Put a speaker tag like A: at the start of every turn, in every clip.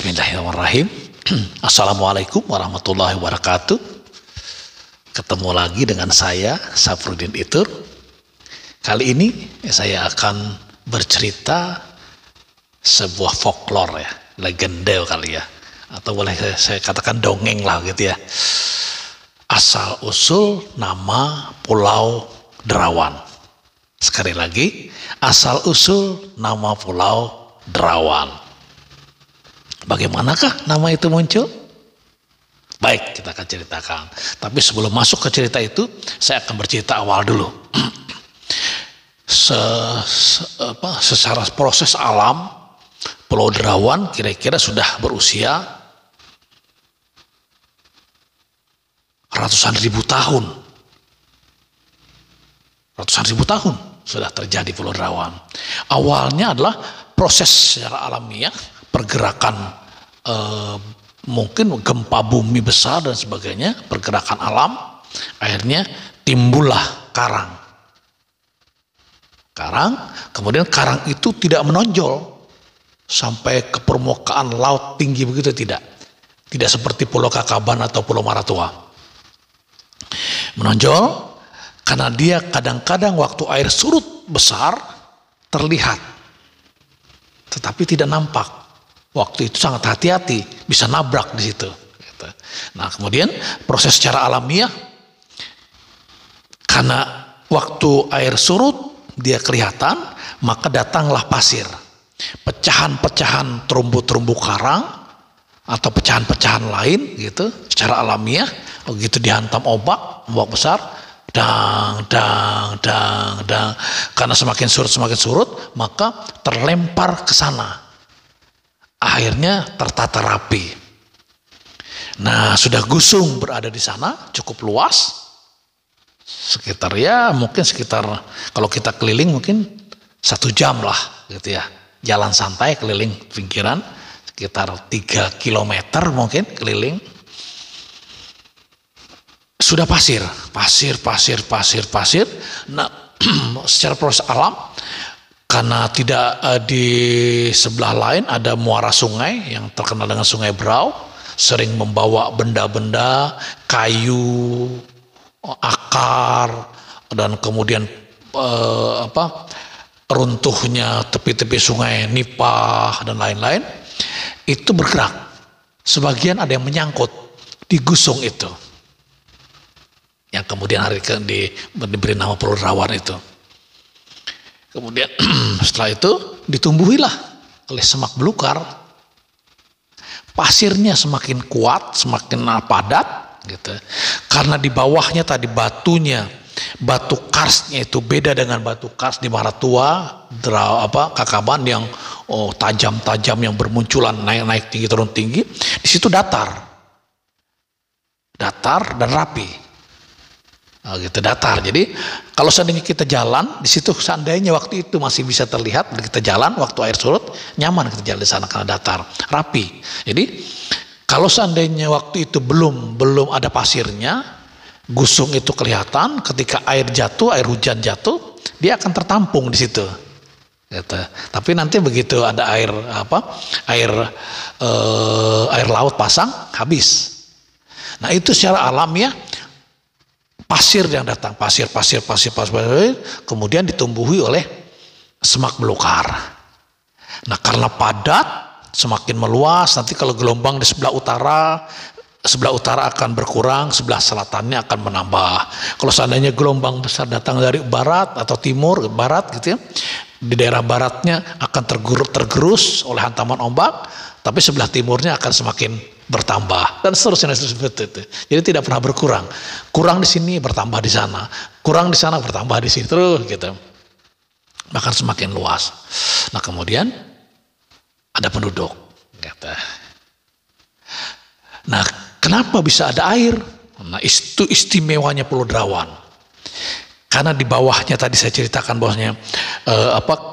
A: Bismillahirrahmanirrahim. Assalamualaikum warahmatullahi wabarakatuh. Ketemu lagi dengan saya, Safruddin Itur. Kali ini saya akan bercerita sebuah folklore ya, legenda kali ya, atau boleh saya katakan dongeng lah gitu ya. Asal usul nama Pulau Derawan. Sekali lagi, asal usul nama Pulau Derawan. Bagaimanakah nama itu muncul? Baik, kita akan ceritakan. Tapi sebelum masuk ke cerita itu, saya akan bercerita awal dulu. Secara proses alam, Pulau Derawan kira-kira sudah berusia ratusan ribu tahun. Ratusan ribu tahun sudah terjadi Pulau Derawan. Awalnya adalah proses secara alamiah, pergerakan mungkin gempa bumi besar dan sebagainya, pergerakan alam, akhirnya timbullah karang. Kemudian karang itu tidak menonjol sampai ke permukaan laut tinggi begitu, tidak seperti Pulau Kakaban atau Pulau Maratua. Menonjol karena dia kadang-kadang waktu air surut besar terlihat, tetapi tidak nampak. Waktu itu sangat hati-hati, bisa nabrak di situ. Nah, kemudian proses secara alamiah, karena waktu air surut dia kelihatan, maka datanglah pasir, pecahan-pecahan terumbu-terumbu karang atau pecahan-pecahan lain gitu, secara alamiah. Begitu dihantam ombak besar, dang. Karena semakin surut, maka terlempar ke sana. Akhirnya tertata rapi. Nah, sudah gusung berada di sana, cukup luas. Mungkin sekitar kalau kita keliling mungkin 1 jam lah gitu ya. Jalan santai keliling pinggiran sekitar 3 kilometer mungkin keliling. Sudah pasir. Nah, secara proses alam, karena tidak di sebelah lain ada muara sungai yang terkenal dengan Sungai Berau, sering membawa benda-benda, kayu, akar, dan kemudian runtuhnya tepi-tepi sungai, nipah dan lain-lain, itu bergerak. Sebagian ada yang menyangkut di gusung itu, yang kemudian diberi nama Pulau Derawan itu. Kemudian setelah itu ditumbuhilah oleh semak belukar. Pasirnya semakin kuat, semakin padat gitu. Karena di bawahnya tadi batu karsnya itu beda dengan batu kars di Maratua, Kakaban yang tajam-tajam yang bermunculan naik tinggi turun tinggi. Di situ datar dan rapi. Datar. Jadi kalau seandainya kita jalan di situ, seandainya waktu itu masih bisa terlihat, kita jalan waktu air surut, nyaman kita jalan di sana karena datar, rapi. Jadi kalau seandainya waktu itu belum ada pasirnya, gusung itu kelihatan. Ketika air hujan jatuh, dia akan tertampung di situ. Gitu. Tapi nanti begitu ada air laut pasang, habis. Nah, itu secara alamiah. Pasir yang datang, pasir, kemudian ditumbuhi oleh semak belukar. Nah, karena padat, semakin meluas, nanti kalau gelombang di sebelah utara akan berkurang, sebelah selatannya akan menambah. Kalau seandainya gelombang besar datang dari barat atau timur, barat gitu ya, di daerah baratnya akan tergerus oleh hantaman ombak, tapi sebelah timurnya akan semakin bertambah dan seterusnya seperti itu. Jadi tidak pernah berkurang. Kurang di sini bertambah di sana, kurang di sana bertambah di sini, terus gitu. Bahkan semakin luas. Nah, kemudian ada penduduk. Gitu. Nah, kenapa bisa ada air? Nah, itu istimewanya Pulau Derawan. Karena di bawahnya tadi saya ceritakan bahwasanya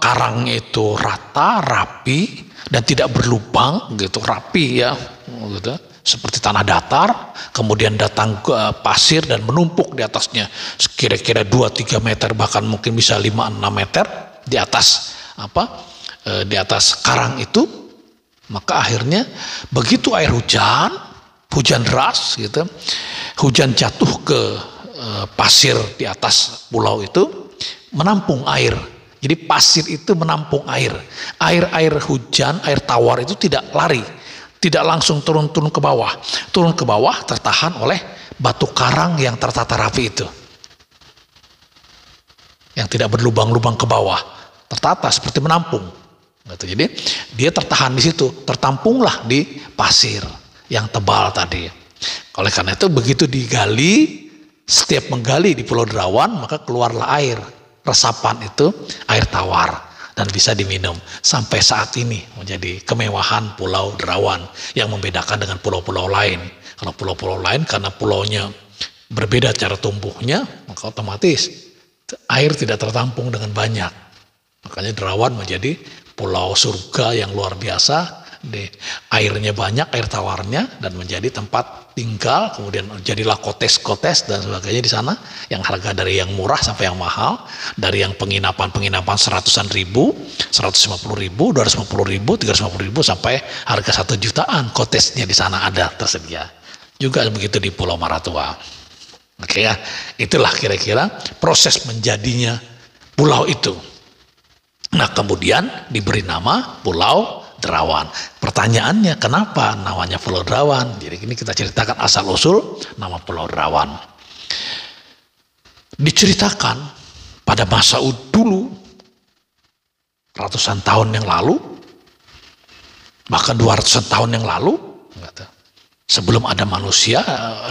A: karangnya itu rata, rapi dan tidak berlubang gitu, rapi ya. Gitu, seperti tanah datar, kemudian datang ke pasir dan menumpuk di atasnya kira-kira 2-3 meter, bahkan mungkin bisa 5-6 meter di atas di atas karang itu. Maka akhirnya begitu air hujan, hujan deras gitu, hujan jatuh ke pasir di atas pulau itu menampung air. Jadi pasir itu menampung air. Air hujan, air tawar itu tidak lari, tidak langsung turun ke bawah. Turun ke bawah tertahan oleh batu karang yang tertata rapi itu, yang tidak berlubang-lubang ke bawah, tertata seperti menampung. Jadi dia tertahan di situ, tertampunglah di pasir yang tebal tadi. Oleh karena itu begitu digali, setiap menggali di Pulau Derawan maka keluarlah air. Resapan itu air tawar dan bisa diminum. Sampai saat ini menjadi kemewahan Pulau Derawan yang membedakan dengan pulau-pulau lain. Kalau pulau-pulau lain karena pulaunya berbeda cara tumbuhnya, maka otomatis air tidak tertampung dengan banyak. Makanya Derawan menjadi pulau surga yang luar biasa. Airnya banyak, air tawarnya, dan menjadi tempat tinggal. Kemudian jadilah kotes-kotes dan sebagainya di sana, yang harga dari yang murah sampai yang mahal, dari yang penginapan seratusan ribu, 150 ribu, 250 ribu, 350 ribu, sampai harga 1 jutaan kotesnya di sana ada tersedia. Juga begitu di Pulau Maratua. Oke ya, itulah kira-kira proses menjadinya pulau itu. Nah kemudian diberi nama Pulau Derawan. Pertanyaannya, kenapa namanya Pulau Derawan? Jadi ini kita ceritakan asal usul nama Pulau Derawan. Diceritakan pada masa dulu, ratusan tahun yang lalu, bahkan 200-an tahun yang lalu, sebelum ada manusia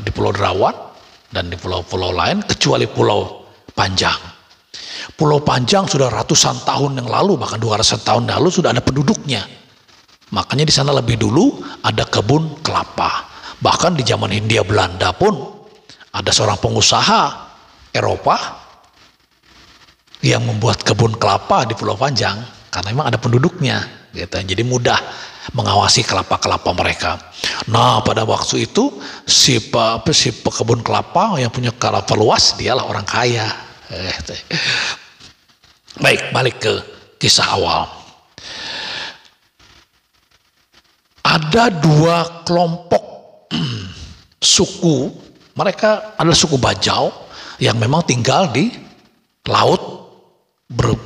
A: di Pulau Derawan dan di pulau-pulau lain, kecuali Pulau Panjang. Pulau Panjang sudah ratusan tahun yang lalu, bahkan 200 tahun yang lalu sudah ada penduduknya. Makanya di sana lebih dulu ada kebun kelapa. Bahkan di zaman Hindia Belanda pun ada seorang pengusaha Eropa yang membuat kebun kelapa di Pulau Panjang karena memang ada penduduknya, gitu. Jadi mudah mengawasi kelapa-kelapa mereka. Nah pada waktu itu si pekebun kelapa yang punya kelapa luas dialah orang kaya. Baik, balik ke kisah awal. Ada 2 kelompok suku, mereka adalah suku Bajau yang memang tinggal di laut,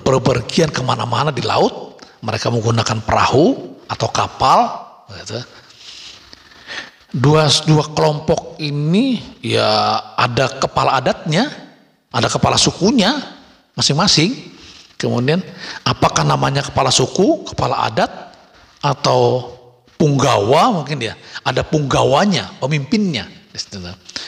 A: berpergian kemana-mana di laut. Mereka menggunakan perahu atau kapal. Gitu. Dua kelompok ini ya ada kepala adatnya, ada kepala sukunya masing-masing. Kemudian apakah namanya kepala suku, kepala adat, atau punggawa mungkin dia, ada punggawanya, pemimpinnya.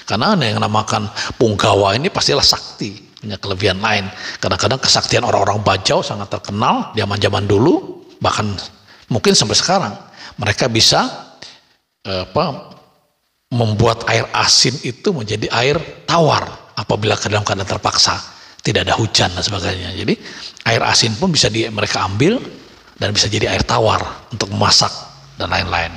A: Karena ada yang namakan punggawa ini pastilah sakti, punya kelebihan lain. Kadang-kadang kesaktian orang-orang Bajau sangat terkenal zaman-zaman dulu, bahkan mungkin sampai sekarang. Mereka bisa membuat air asin itu menjadi air tawar apabila dalam keadaan terpaksa, tidak ada hujan dan sebagainya. Jadi air asin pun bisa mereka ambil dan bisa jadi air tawar untuk memasak dan lain-lain.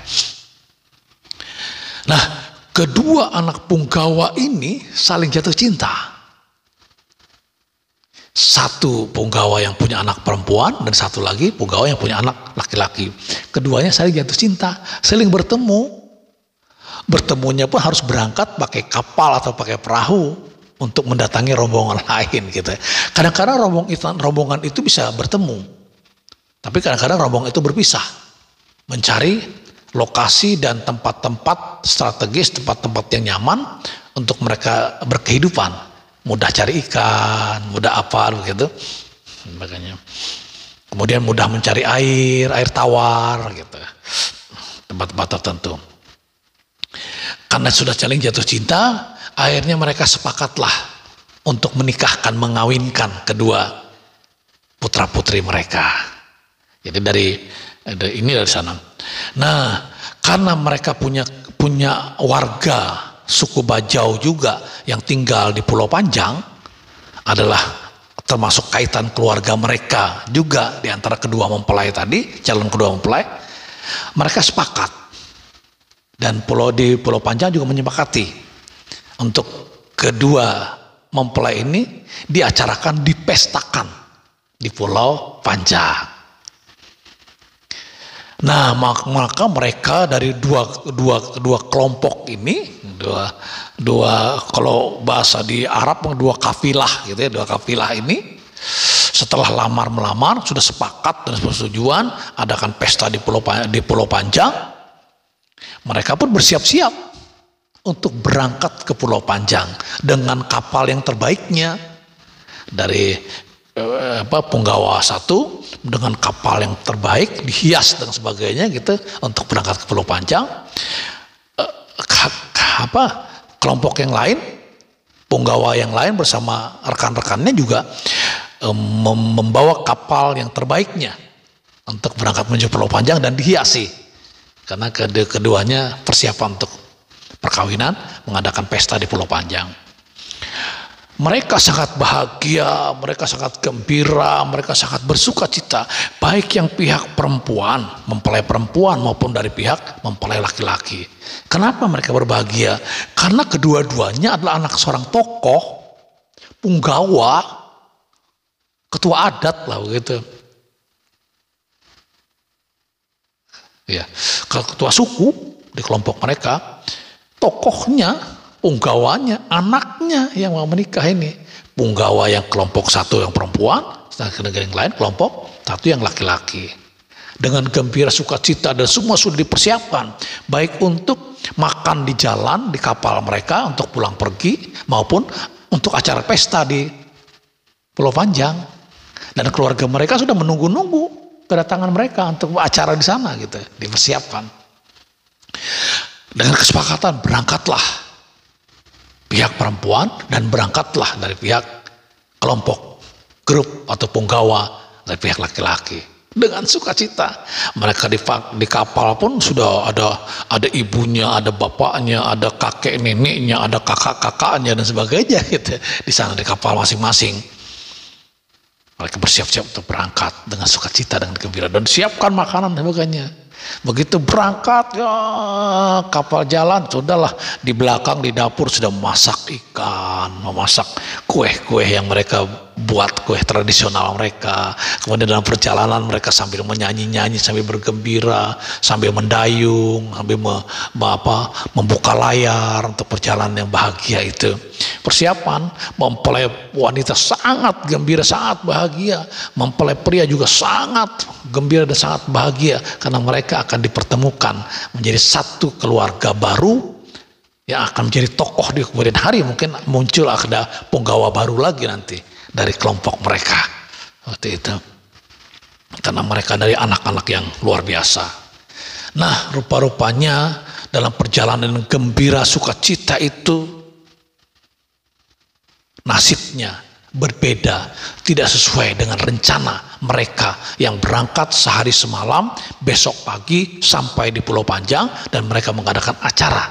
A: Nah, kedua anak punggawa ini saling jatuh cinta. Satu punggawa yang punya anak perempuan dan satu lagi punggawa yang punya anak laki-laki. Keduanya saling jatuh cinta, saling bertemu. Bertemunya pun harus berangkat pakai kapal atau pakai perahu untuk mendatangi rombongan lain gitu. Kadang-kadang rombongan itu bisa bertemu, tapi kadang-kadang rombongan itu berpisah, mencari lokasi dan tempat-tempat strategis, tempat-tempat yang nyaman untuk mereka berkehidupan, mudah cari ikan, mudah apa begitu, makanya kemudian mudah mencari air tawar gitu, tempat-tempat tertentu. Karena sudah saling jatuh cinta, akhirnya mereka sepakatlah untuk menikahkan, mengawinkan kedua putra-putri mereka. Jadi dari sana. Nah, karena mereka punya warga suku Bajau juga yang tinggal di Pulau Panjang, adalah termasuk kaitan keluarga mereka juga di antara kedua mempelai tadi, calon kedua mempelai. Mereka sepakat, dan di Pulau Panjang juga menyepakati untuk kedua mempelai ini diacarakan, dipestakan di Pulau Panjang. Nah, maka mereka dari dua kelompok ini, dua kalau bahasa di Arab dua kafilah gitu ya, dua kafilah ini setelah melamar sudah sepakat dan persetujuan adakan pesta di Pulau Panjang. Mereka pun bersiap-siap untuk berangkat ke Pulau Panjang dengan kapal yang terbaiknya dari Punggawa 1 dengan kapal yang terbaik dihias dan sebagainya gitu untuk berangkat ke Pulau Panjang. Kelompok yang lain, Punggawa yang lain bersama rekan-rekannya juga membawa kapal yang terbaiknya untuk berangkat menuju Pulau Panjang dan dihiasi karena keduanya persiapan untuk perkawinan, mengadakan pesta di Pulau Panjang. Mereka sangat bahagia, mereka sangat gembira, mereka sangat bersuka cita, baik yang pihak perempuan mempelai perempuan maupun dari pihak mempelai laki-laki. Kenapa mereka berbahagia? Karena kedua-duanya adalah anak seorang tokoh punggawa, ketua adat lah begitu. Ya, ketua suku di kelompok mereka, tokohnya, punggawanya, anaknya yang mau menikah ini. Punggawa yang kelompok 1 yang perempuan, sedangkan yang lain kelompok 1 yang laki-laki. Dengan gembira sukacita dan semua sudah dipersiapkan, baik untuk makan di jalan di kapal mereka untuk pulang pergi maupun untuk acara pesta di Pulau Panjang. Dan keluarga mereka sudah menunggu-nunggu kedatangan mereka untuk acara di sana gitu, dipersiapkan. Dengan kesepakatan berangkatlah pihak perempuan dan berangkatlah dari pihak kelompok grup atau punggawa dari pihak laki-laki dengan sukacita. Mereka di kapal pun sudah ada ibunya, ada bapaknya, ada kakek neneknya, ada kakak-kakaknya dan sebagainya gitu di sana di kapal masing-masing. Mereka bersiap-siap untuk berangkat dengan sukacita dan gembira dan siapkan makanan dan sebagainya. Begitu berangkat ya kapal jalan, sudahlah di belakang di dapur sudah memasak ikan, memasak kue-kue yang mereka buat, kue tradisional mereka. Kemudian dalam perjalanan mereka sambil menyanyi-nyanyi, sambil bergembira, sambil mendayung, sambil membuka layar untuk perjalanan yang bahagia itu. Persiapan mempelai wanita sangat gembira, sangat bahagia. Mempelai pria juga sangat gembira dan sangat bahagia karena mereka akan dipertemukan menjadi satu keluarga baru yang akan menjadi tokoh di kemudian hari. Mungkin muncul ada punggawa baru lagi nanti dari kelompok mereka waktu itu, karena mereka dari anak-anak yang luar biasa. Nah, rupa-rupanya dalam perjalanan gembira sukacita itu nasibnya berbeda, tidak sesuai dengan rencana mereka yang berangkat sehari semalam, besok pagi sampai di Pulau Panjang dan mereka mengadakan acara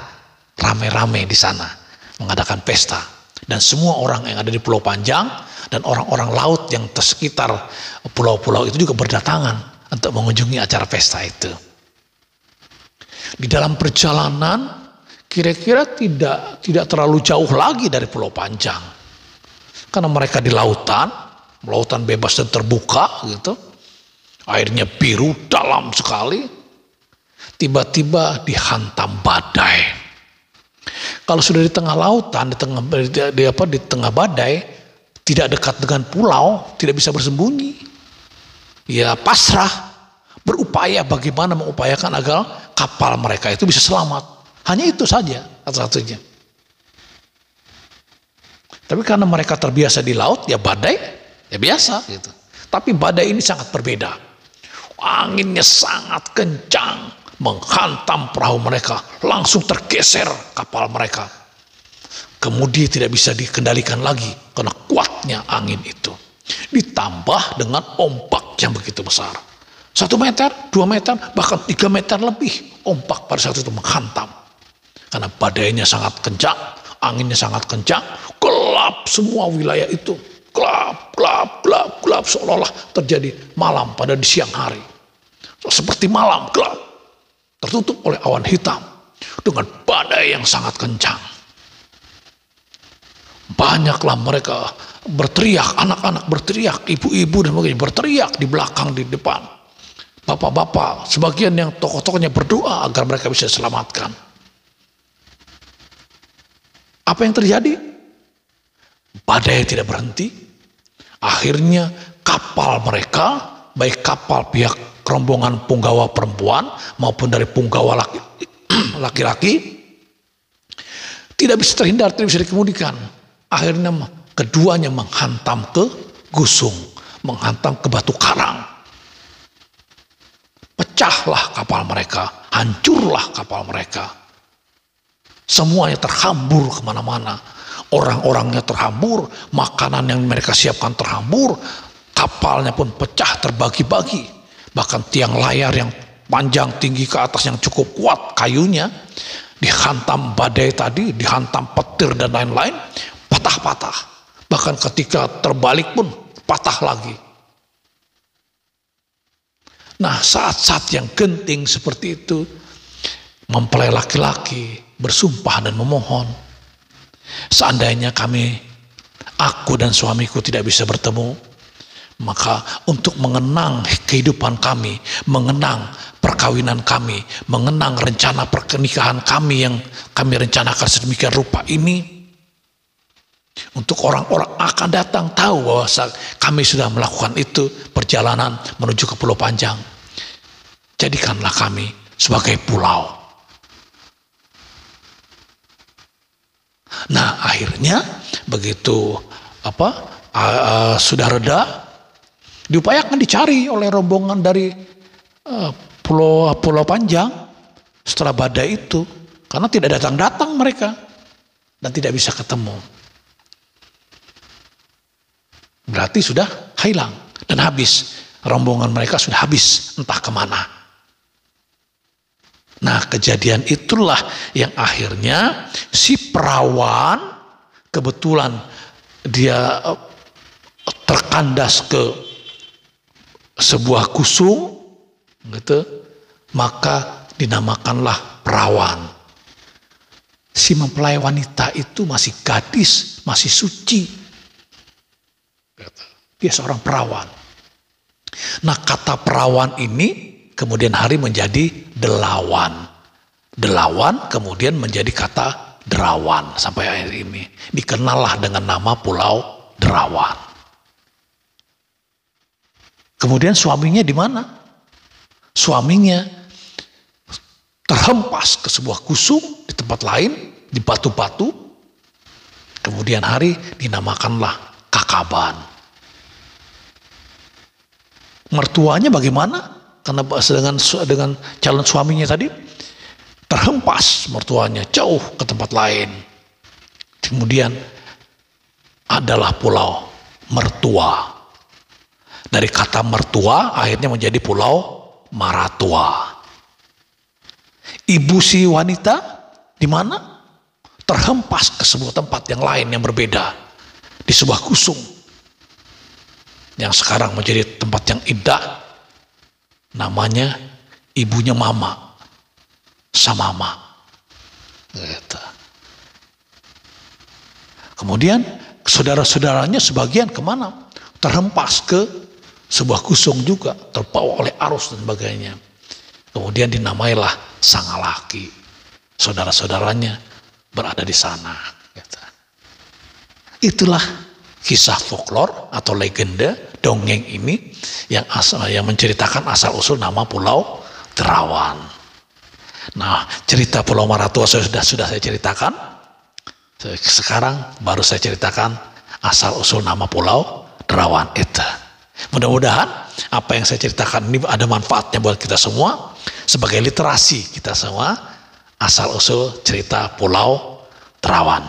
A: rame-rame di sana, mengadakan pesta. Dan semua orang yang ada di Pulau Panjang dan orang-orang laut yang tersekitar pulau-pulau itu juga berdatangan untuk mengunjungi acara pesta itu. Di dalam perjalanan kira-kira tidak terlalu jauh lagi dari Pulau Panjang, karena mereka di lautan bebas dan terbuka gitu, airnya biru dalam sekali. Tiba-tiba dihantam badai. Kalau sudah di tengah lautan, di tengah badai, tidak dekat dengan pulau, tidak bisa bersembunyi. Ya pasrah, berupaya bagaimana mengupayakan agar kapal mereka itu bisa selamat. Hanya itu saja satu-satunya. Tapi karena mereka terbiasa di laut, ya badai, ya biasa gitu. Tapi badai ini sangat berbeda. Anginnya sangat kencang, menghantam perahu mereka, langsung tergeser kapal mereka. Kemudian tidak bisa dikendalikan lagi karena kuatnya angin itu. Ditambah dengan ombak yang begitu besar. 1 meter, 2 meter, bahkan 3 meter lebih ombak pada saat itu menghantam. Karena badainya sangat kencang, anginnya sangat kencang, gelap semua wilayah itu. Gelap, seolah-olah terjadi malam pada di siang hari. Seperti malam, gelap, tertutup oleh awan hitam dengan badai yang sangat kencang. Banyaklah mereka berteriak, anak-anak berteriak, ibu-ibu dan sebagainya berteriak di belakang, di depan. bapak-bapak, sebagian yang tokoh-tokohnya berdoa agar mereka bisa diselamatkan. Apa yang terjadi? Badai tidak berhenti. Akhirnya kapal mereka, baik kapal pihak rombongan punggawa perempuan maupun dari punggawa laki-laki, tidak bisa terhindar, tidak bisa dikemudikan. Akhirnya keduanya menghantam ke gusung, menghantam ke batu karang. Pecahlah kapal mereka, hancurlah kapal mereka. Semuanya terhambur kemana-mana. Orang-orangnya terhambur, makanan yang mereka siapkan terhambur, kapalnya pun pecah terbagi-bagi. Bahkan tiang layar yang panjang tinggi ke atas yang cukup kuat kayunya, dihantam badai tadi, dihantam petir dan lain-lain, patah-patah. Bahkan ketika terbalik pun patah lagi. Nah, saat-saat yang genting seperti itu, mempelai laki-laki bersumpah dan memohon, seandainya aku dan suamiku tidak bisa bertemu, maka untuk mengenang kehidupan kami, mengenang perkawinan kami, mengenang rencana pernikahan kami yang kami rencanakan sedemikian rupa ini, untuk orang-orang akan datang tahu bahwa kami sudah melakukan itu, perjalanan menuju ke Pulau Panjang. Jadikanlah kami sebagai pulau. Nah, akhirnya begitu sudah reda, diupayakan dicari oleh rombongan dari Pulau Panjang setelah badai itu, karena tidak datang-datang mereka dan tidak bisa ketemu. Berarti sudah hilang dan habis, rombongan mereka sudah habis entah kemana. Nah, kejadian itulah yang akhirnya si perawan kebetulan dia terkandas ke sebuah kusung, gitu, maka dinamakanlah perawan. Si mempelai wanita itu masih gadis, masih suci. Dia seorang perawan. Nah, kata perawan ini kemudian hari menjadi delawan. Delawan kemudian menjadi kata derawan sampai akhir ini. Dikenallah dengan nama Pulau Derawan. Kemudian suaminya di mana? Suaminya terhempas ke sebuah kusung di tempat lain, di batu-batu. Kemudian hari dinamakanlah Kakaban. Mertuanya bagaimana? Karena dengan calon suaminya tadi terhempas mertuanya jauh ke tempat lain. Kemudian adalah Pulau Mertua. Dari kata mertua akhirnya menjadi Pulau Maratua. Ibu si wanita di mana? Terhempas ke sebuah tempat yang lain yang berbeda, di sebuah kusung yang sekarang menjadi tempat yang indah. Namanya ibunya Mama, Samama. Gitu. Kemudian saudara-saudaranya sebagian kemana? Terhempas ke sebuah kusung juga, terbawa oleh arus dan sebagainya. Kemudian dinamailah Sangalaki. Saudara-saudaranya berada di sana. Gitu. Itulah kisah folklor atau legenda dongeng ini yang menceritakan asal-usul nama Pulau Derawan. Nah, cerita Pulau Maratua sudah saya ceritakan. Sekarang baru saya ceritakan asal-usul nama Pulau Derawan itu. Mudah-mudahan apa yang saya ceritakan ini ada manfaatnya buat kita semua sebagai literasi kita semua asal-usul cerita Pulau Derawan.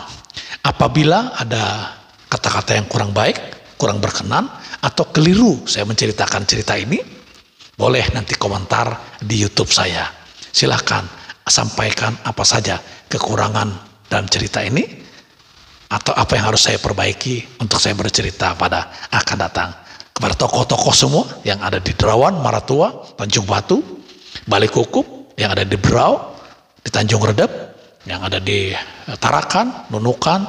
A: Apabila ada kata-kata yang kurang baik, kurang berkenan, atau keliru saya menceritakan cerita ini, boleh nanti komentar di YouTube saya. Silahkan sampaikan apa saja kekurangan dalam cerita ini, atau apa yang harus saya perbaiki untuk saya bercerita pada akan datang. Kepada tokoh-tokoh semua yang ada di Derawan, Maratua, Tanjung Batu, Balik Kukup, yang ada di Berau, di Tanjung Redep, yang ada di Tarakan, Nunukan,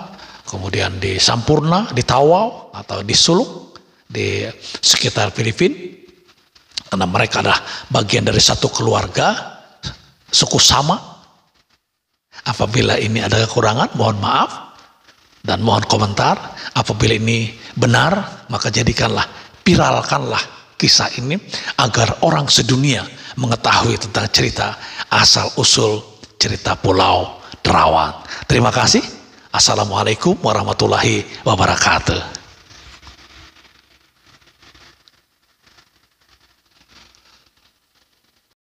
A: kemudian di Sampurna, di Tawau, atau di Suluk, di sekitar Filipina, Karena mereka adalah bagian dari satu keluarga, suku sama. Apabila ini ada kekurangan, mohon maaf dan mohon komentar. Apabila ini benar, maka jadikanlah, viralkanlah kisah ini agar orang sedunia mengetahui tentang cerita asal-usul cerita Pulau Derawan. Terima kasih. Assalamualaikum warahmatullahi wabarakatuh.